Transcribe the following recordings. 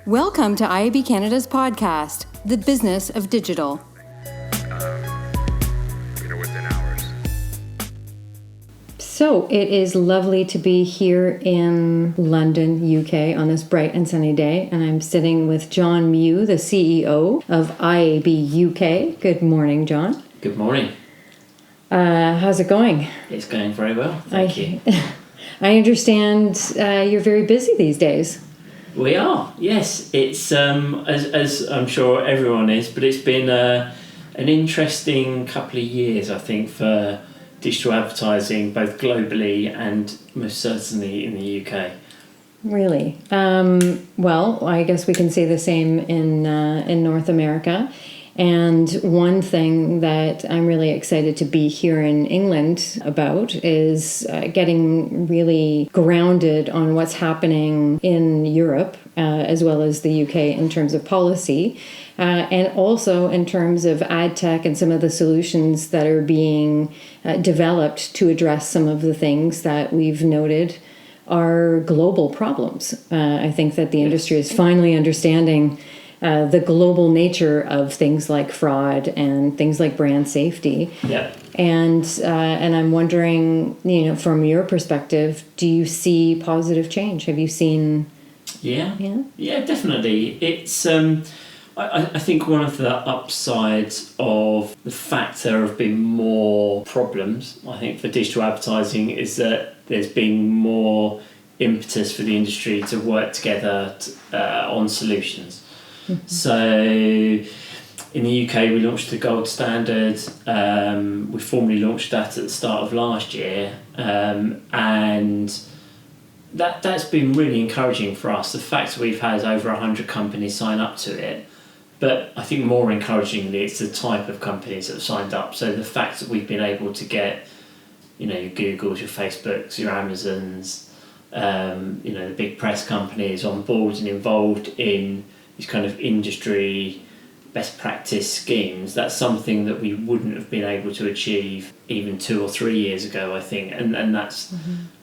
Welcome to IAB Canada's podcast, The Business of Digital. Within hours. So it is lovely to be here in London, UK on this bright and sunny day. And I'm sitting with Jon Mew, the CEO of IAB UK. Good morning, Jon. Good morning. How's it going? It's going very well, thank you. I understand you're very busy these days. We are, yes. It's as I'm sure everyone is, but it's been an interesting couple of years, I think, for digital advertising, both globally and most certainly in the UK. Really? Well, I guess we can say the same in North America. And one thing that I'm really excited to be here in England about is getting really grounded on what's happening in Europe as well as the UK in terms of policy and also in terms of ad tech and some of the solutions that are being developed to address some of the things that we've noted are global problems. I think that the industry is finally understanding the global nature of things like fraud and things like brand safety. Yeah. And I'm wondering, from your perspective, do you see positive change? Have you seen? Yeah, definitely. It's I think one of the upsides of the fact there have been more problems, I think, for digital advertising is that there's been more impetus for the industry to work together on solutions. Mm-hmm. So in the UK we launched the gold standard. We formally launched that at the start of last year, and that's been really encouraging for us. The fact that we've had over 100 companies sign up to it, but I think more encouragingly it's the type of companies that have signed up. So the fact that we've been able to get your Googles, your Facebooks, your Amazons, the big press companies on board and involved in these kind of industry best practice schemes, that's something that we wouldn't have been able to achieve even 2 or 3 years ago, I think. And that's,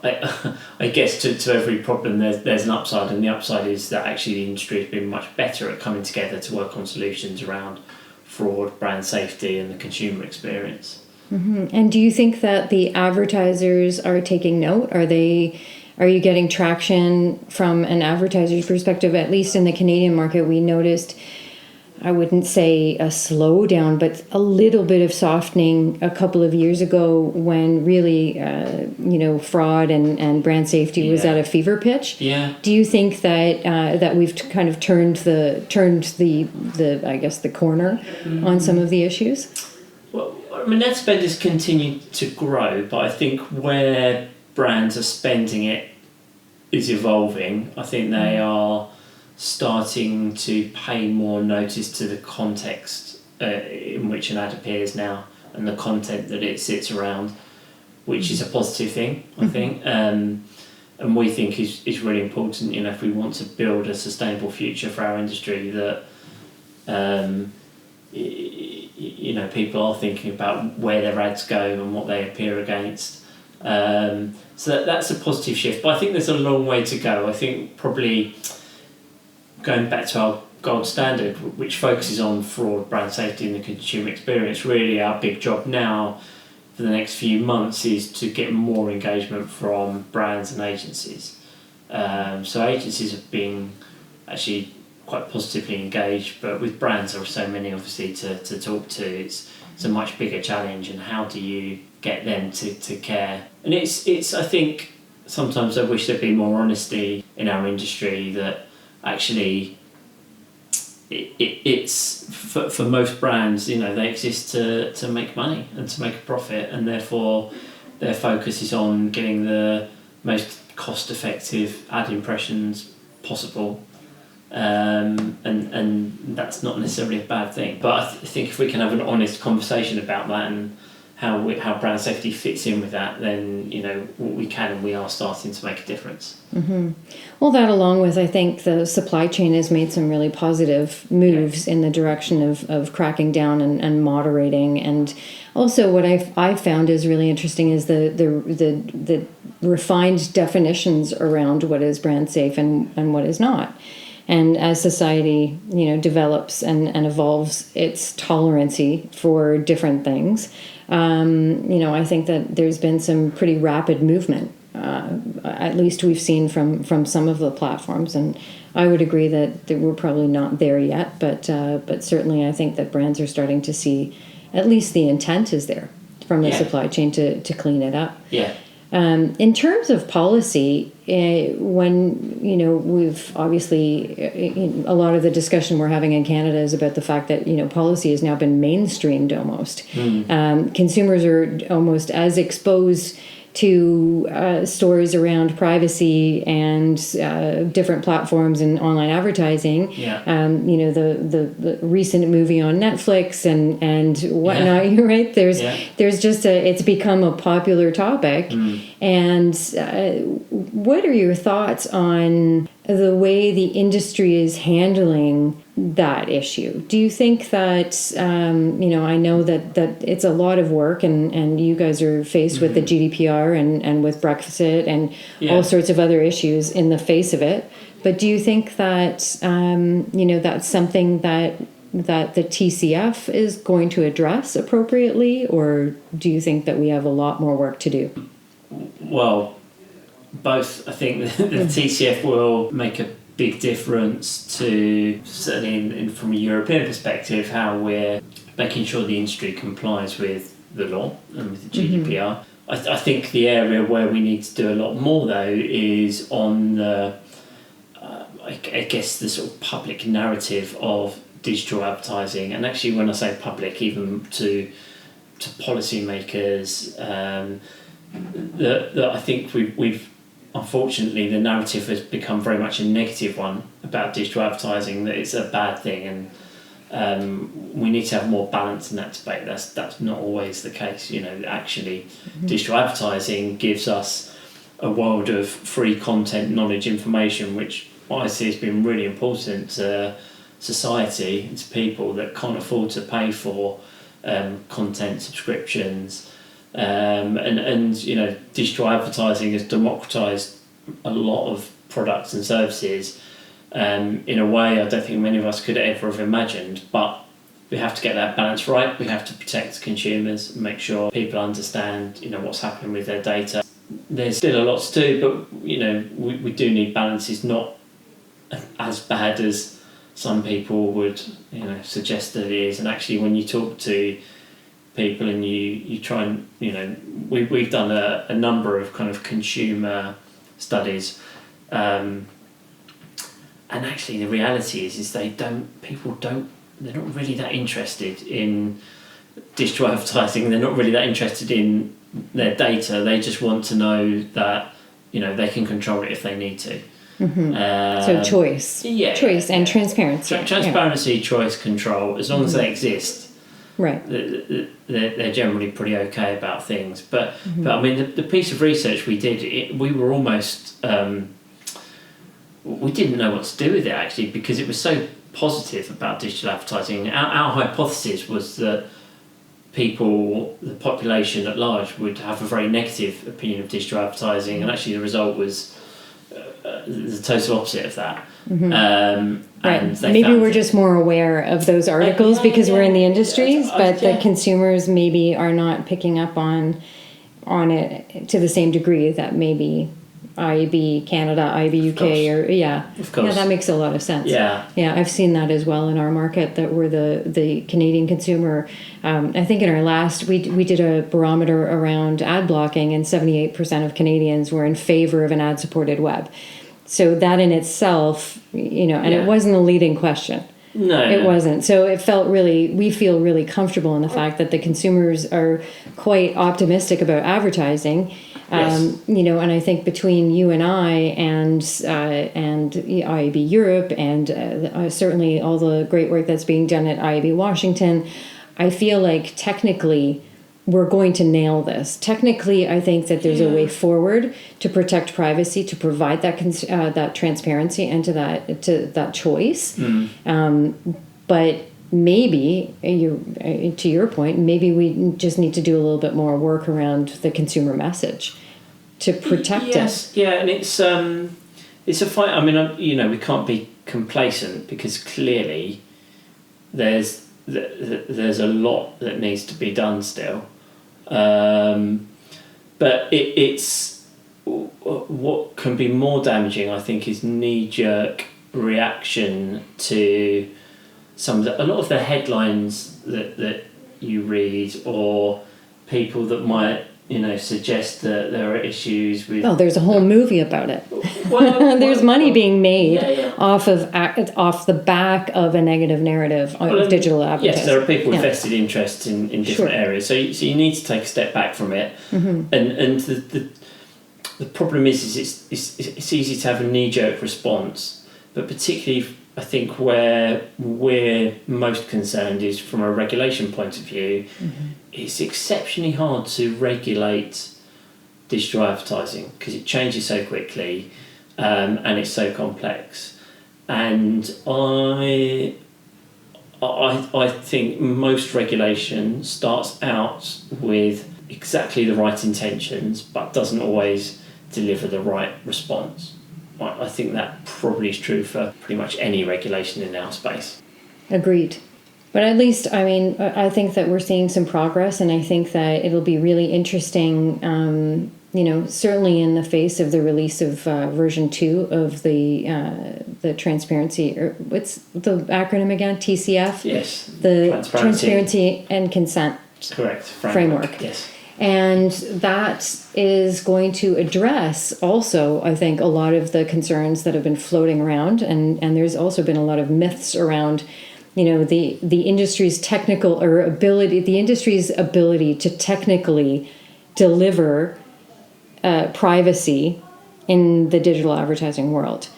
I guess to every problem there's an upside, and the upside is that actually the industry has been much better at coming together to work on solutions around fraud, brand safety and the consumer experience. Mm-hmm. And do you think that the advertisers are taking note? Are you getting traction from an advertiser's perspective? At least in the Canadian market, we noticed, I wouldn't say a slowdown, but a little bit of softening a couple of years ago when really, fraud and brand safety was at a fever pitch. Yeah. Do you think that we've kind of turned the I guess the corner on some of the issues? Well, I mean, ad spend has continued to grow, but I think where brands are spending it is evolving. I think they are starting to pay more notice to the context in which an ad appears now and the content that it sits around, which is a positive thing, I think, and we think is really important. If we want to build a sustainable future for our industry, that people are thinking about where their ads go and what they appear against. So that's a positive shift, but I think there's a long way to go. I think probably going back to our gold standard, which focuses on fraud, brand safety and the consumer experience, really our big job now for the next few months is to get more engagement from brands and agencies. So agencies have been actually quite positively engaged, but with brands there are so many obviously to talk to. It's a much bigger challenge, and how do you get them to care? And it's I think sometimes I wish there'd be more honesty in our industry, that actually it's for most brands, they exist to make money and to make a profit, and therefore their focus is on getting the most cost effective ad impressions possible, and that's not necessarily a bad thing. But I think if we can have an honest conversation about that and how brand safety fits in with that, then we can and we are starting to make a difference. Mm-hmm. Well, that along with, I think the supply chain has made some really positive moves in the direction of cracking down and moderating. And also what I've found is really interesting is the refined definitions around what is brand safe and what is not. And as society, develops and evolves its tolerancy for different things, I think that there's been some pretty rapid movement. At least we've seen from some of the platforms, and I would agree that we're probably not there yet. But certainly, I think that brands are starting to see at least the intent is there from the supply chain to clean it up. Yeah. In terms of policy, when we've obviously a lot of the discussion we're having in Canada is about the fact that policy has now been mainstreamed almost. Consumers are almost as exposed to stories around privacy and different platforms and online advertising. The recent movie on Netflix and whatnot. You're right. There's just it's become a popular topic. And what are your thoughts on the way the industry is handling that issue? Do you think that, I know that it's a lot of work and you guys are faced with the GDPR and with Brexit and all sorts of other issues in the face of it. But do you think that, that's something that the TCF is going to address appropriately? Or do you think that we have a lot more work to do? Well, both. I think the TCF will make a big difference to, certainly from a European perspective, how we're making sure the industry complies with the law and with the GDPR. I think the area where we need to do a lot more, though, is on the, I guess, the sort of public narrative of digital advertising. And actually, when I say public, even to policymakers, that I think we've unfortunately, the narrative has become very much a negative one about digital advertising, that it's a bad thing, and we need to have more balance in that debate. That's not always the case. Actually, digital advertising gives us a world of free content, knowledge, information, which I see has been really important to society and to people that can't afford to pay for content subscriptions. And digital advertising has democratized a lot of products and services in a way I don't think many of us could ever have imagined. But we have to get that balance right. We have to protect consumers and make sure people understand what's happening with their data. There's still a lot to do, but we do need balance. It's not as bad as some people would suggest that it is. And actually, when you talk to people and you try and we've done a number of kind of consumer studies, and actually the reality is they're not really that interested in digital advertising. They're not really that interested in their data. They just want to know that they can control it if they need to. So choice and transparency. Transparency, choice, control. As long as they exist, right, they're generally pretty okay about things. But I mean, the piece of research we did, we were almost we didn't know what to do with it, actually, because it was so positive about digital advertising. Our hypothesis was that the population at large, would have a very negative opinion of digital advertising, and actually the result was the total opposite of that. Right. Maybe we're just more aware of those articles because we're in the industries, but the consumers maybe are not picking up on it to the same degree that maybe IAB Canada, IAB UK, of course. That makes a lot of sense. Yeah, I've seen that as well in our market, that we're the Canadian consumer. I think in our last we did a barometer around ad blocking, and 78% of Canadians were in favor of an ad supported web. So that in itself, it wasn't a leading question. No, it wasn't. So we feel really comfortable in the fact that the consumers are quite optimistic about advertising. And I think between you and I and IAB Europe and certainly all the great work that's being done at IAB Washington, I feel like technically we're going to nail this. Technically, I think that there's a way forward to protect privacy, to provide that transparency and to that choice. But maybe, to your point, maybe we just need to do a little bit more work around the consumer message to protect it. Yeah, and it's a fight. I mean, we can't be complacent because clearly there's a lot that needs to be done still. But it's what can be more damaging, I think, is knee-jerk reaction to a lot of the headlines that you read, or people that might suggest that there are issues with. Oh, there's a whole movie about it. There's money being made off the back of a negative narrative of digital advertising. Yes, there are people with vested interests in different areas. So you need to take a step back from it. And the problem is it's easy to have a knee-jerk response, but particularly I think where we're most concerned is from a regulation point of view. It's exceptionally hard to regulate digital advertising because it changes so quickly, and it's so complex. And I think most regulation starts out with exactly the right intentions, but doesn't always deliver the right response. I think that probably is true for pretty much any regulation in our space. Agreed. But at least, I think that we're seeing some progress, and I think that it'll be really interesting, certainly in the face of the release of version 2 of the transparency, or what's the acronym again? TCF? Yes. The Transparency and Consent Framework. Yes. And that is going to address also, I think, a lot of the concerns that have been floating around, and there's also been a lot of myths around the industry's technical the industry's ability to technically deliver privacy in the digital advertising world.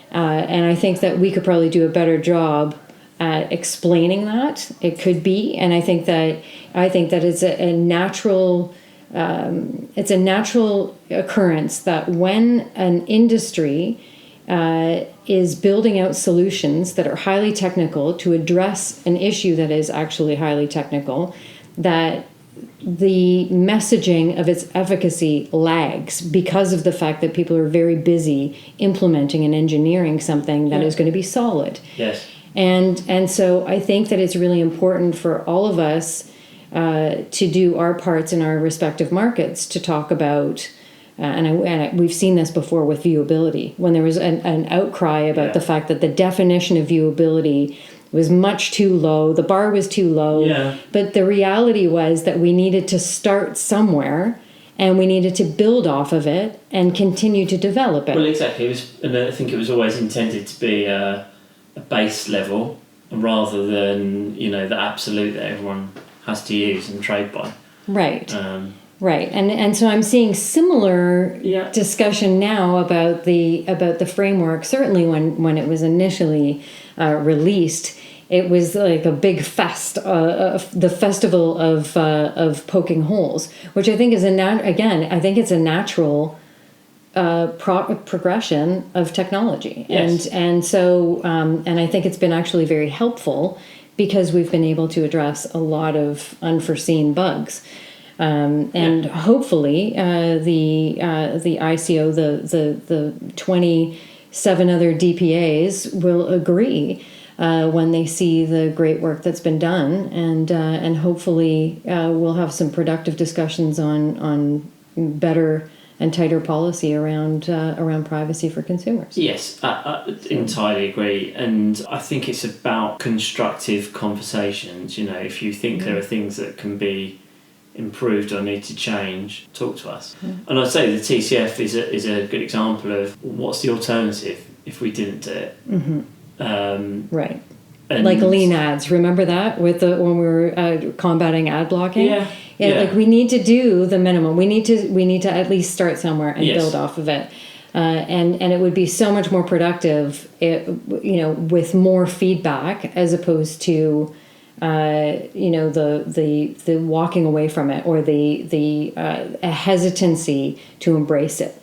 And I think that we could probably do a better job at explaining that. It could be, and I think that it's a natural occurrence that when an industry is building out solutions that are highly technical to address an issue that is actually highly technical, that the messaging of its efficacy lags because of the fact that people are very busy implementing and engineering something that is going to be solid. Yes. And so I think that it's really important for all of us to do our parts in our respective markets to talk about. And we've seen this before with viewability, when there was an outcry about the fact that the definition of viewability was much too low, the bar was too low, but the reality was that we needed to start somewhere, and we needed to build off of it and continue to develop it. Well, exactly. And I think it was always intended to be a base level rather than the absolute that everyone has to use and trade by. Right. Right, and so I'm seeing similar discussion now about the framework. Certainly, when it was initially released, it was like a big fest, the festival of poking holes, which I think is I think it's a natural progression of technology, and so I think it's been actually very helpful because we've been able to address a lot of unforeseen bugs. And hopefully the ICO, the 27 other DPAs will agree when they see the great work that's been done, and hopefully we'll have some productive discussions on better and tighter policy around privacy for consumers. Yes, I entirely agree, and I think it's about constructive conversations. If you think there are things that can be improved or need to change, talk to us. And I'd say the TCF is a good example of what's the alternative if we didn't do it. Right. like lean ads. Remember that when we were combating ad blocking? Yeah. Like we need to do the minimum. We need to at least start somewhere and build off of it. And it would be so much more productive, with more feedback as opposed to, the walking away from it or the hesitancy to embrace it.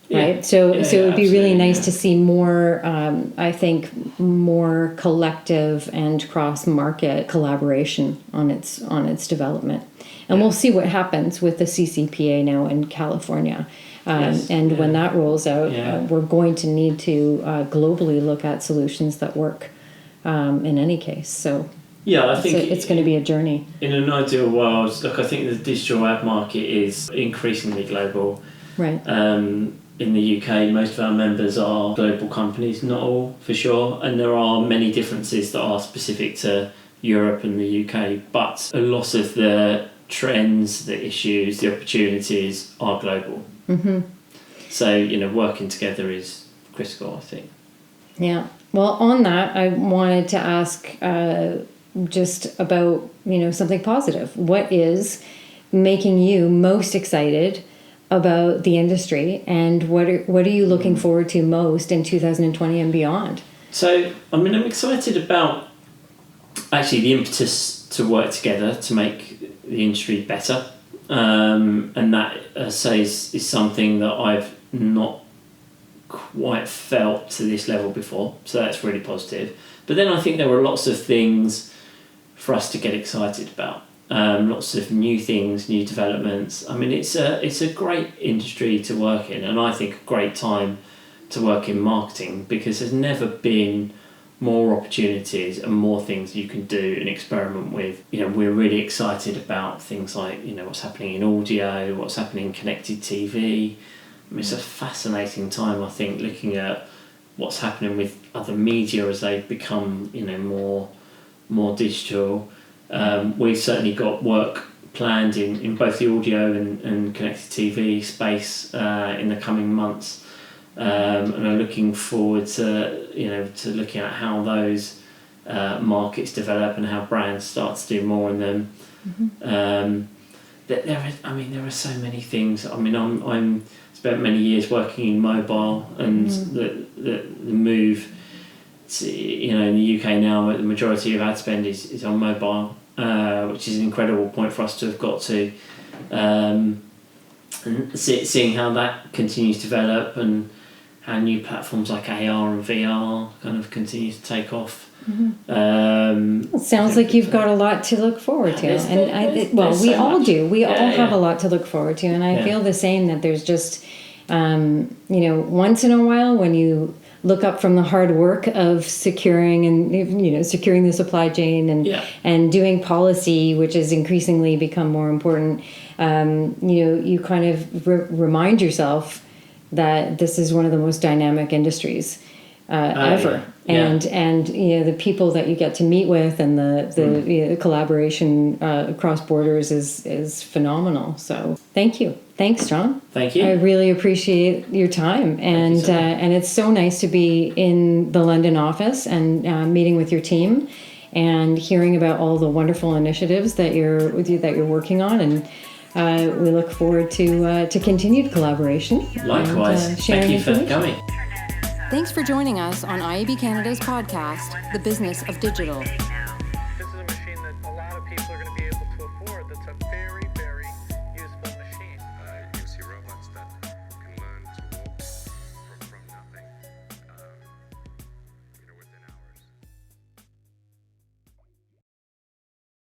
Right. So it would be really nice to see more, I think, more collective and cross-market collaboration on its development. And we'll see what happens with the CCPA now in California. When that rolls out, we're going to need to globally look at solutions that work in any case. So I think it's going to be a journey. In an ideal world, look, I think the digital ad market is increasingly global. Right. In the UK, most of our members are global companies, not all for sure, and there are many differences that are specific to Europe and the UK, but a lot of the trends, the issues, the opportunities are global. Mm-hmm. So, working together is critical, I think. Yeah. Well, on that, I wanted to ask just about, something positive. What is making you most excited about the industry, and what are you looking forward to most in 2020 and beyond? So, I'm excited about actually the impetus to work together to make the industry better. And that, is something that I've not quite felt to this level before. So that's really positive. But then I think there were lots of things for us to get excited about. Lots of new things, new developments. It's a great industry to work in, and I think a great time to work in marketing, because there's never been more opportunities and more things you can do and experiment with. We're really excited about things like, what's happening in audio, what's happening in connected TV. It's a fascinating time, I think, looking at what's happening with other media as they become, more digital. We've certainly got work planned in both the audio and connected TV space in the coming months. And I'm looking forward to looking at how those markets develop and how brands start to do more in them. Mm-hmm. There are so many things. I'm spent many years working in mobile, and the move to, in the UK now, the majority of ad spend is on mobile, which is an incredible point for us to have got to. And seeing how that continues to develop, and how new platforms like AR and VR kind of continue to take off. Mm-hmm. It sounds like you've got a lot to look forward to, we all do. We all have a lot to look forward to, and I feel the same. That there's just, once in a while when you look up from the hard work of securing the supply chain and doing policy, which has increasingly become more important. You kind of remind yourself that this is one of the most dynamic industries ever. And the people that you get to meet with, and the collaboration across borders is phenomenal. So thank you. Thanks, Jon. Thank you. I really appreciate your time, and it's so nice to be in the London office and meeting with your team and hearing about all the wonderful initiatives that you're working on, and we look forward to continued collaboration. Likewise. Thank you for coming. Thanks for joining us on IAB Canada's podcast, The Business of Digital. This is a machine that a lot of people are going to be able to afford. That's a very, very